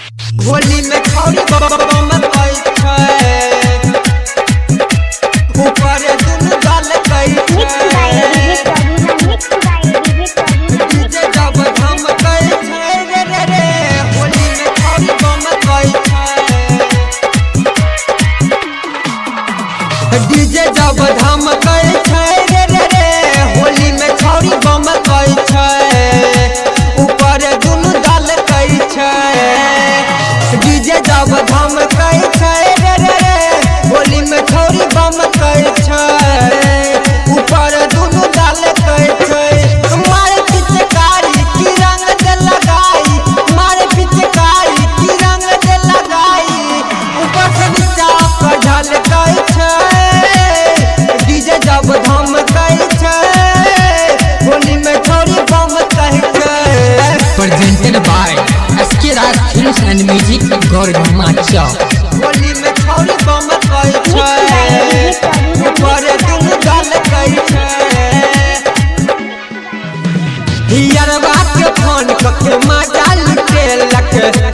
होली में खौरी बम कई छै ऊपर दुनु गाल कई छै डीजे जब धम कई छै रे रे रे होली में खौरी बम कई छै डीजे जब धम कई छै रे रे रे होली में खौरी बम कई छै ऊपर दुनु गाल कई छै डीजे जब धम कई छै रे रे रे होली में खौरी बम कई छै ऊपर दुनु गाल कई छै मारे पिचकारी की रंग दे लगाई मारे पिचकारी की रंग दे लगाई ऊपर से नीचा पर ढल कई छै डीजे जब धम कई छै होली में खौरी बम कई छै presented by SK Raj Films and Music Gorgama Chowk। Holi में खौरी बम कई छै ऊपर दुनु गाल कई छै हियरवा के फोन के मजा लुटेलक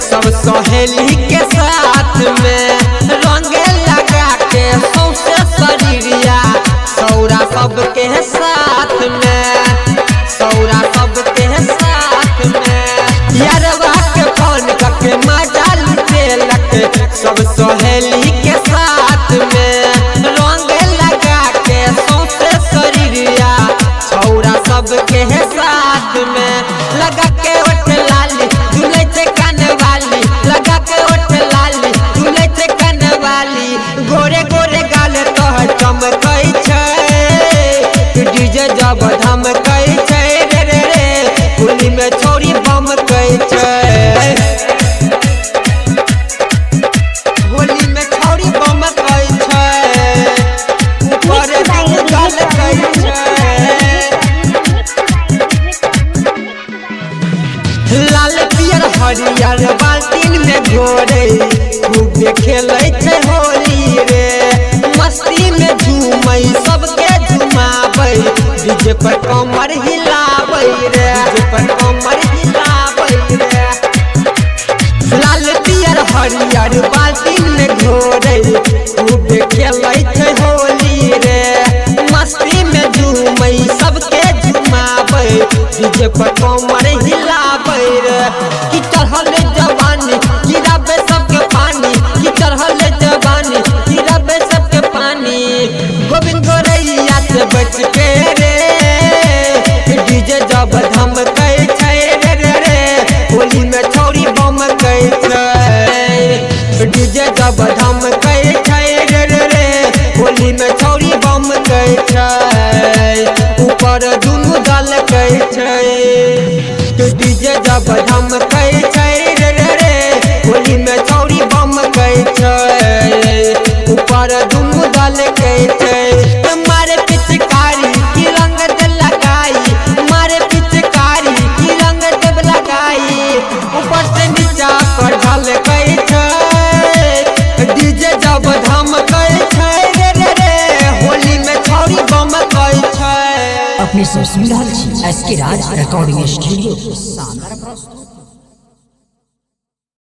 सब सहेली के साथ में रंगे लगा के सौसे शरीरिया सौरा सबके साथ में सौरा सबके साथ में हियरवा के फोन के मजा लुटेलक सब सहेली के साथ में रंगे लगा के सौसे शरीरिया छौरा सबके साथ में लगा के ओठ लाली झूले से कनवाली लगा के ओठ लाली झूले से कनवाली गोरे गोरे गाल तो चमकई छै डीजे जब धमकई छै रे रे रे होली में छोरी बम कई छै होली में छोरी बम कई छै ऊपर दुनु गाल कई छै लाल पियर हरियर बाल्टीन में घोरे खूब खेलै छै होली रे मस्ती में झूमै सबके झुमाबै डीजे पर कमर हिलाबै रे डीजे पर कमर हिलाबै रे लाल पियर हरियर बाल्टीन में घोरे खूब खेलै छै होली रे मस्ती में झूमै सबके झुमाबै डीजे पर कमर हिलाबै रे की चढ़ल जवानी गिराबे सबके पानी की चढ़ल जवानी गिराबे सबके पानी गोविंद गोरैया से बच के रे डीजे जब धमकै छै रे रे रे होली में छौरी बम कई छै डीजे जब धमकै छै रे रे रे होली में छौरी बम कई छै ऊपर दुनु गाल कई छै डीजे जब धमकै छै रे रे रे होली में छौरी बम कई छै ऊपर दुनु गाल कई छै मारे पिचकारी की रंग दे लगाई मारे पिचकारी की रंग दे लगाई ऊपर से नीचा पर ढल कई छै डीजे जब धमकै छै रे रे रे होली में छौरी बम कई छै अपने सब सुन रहल छी SK Raj Recording Studio।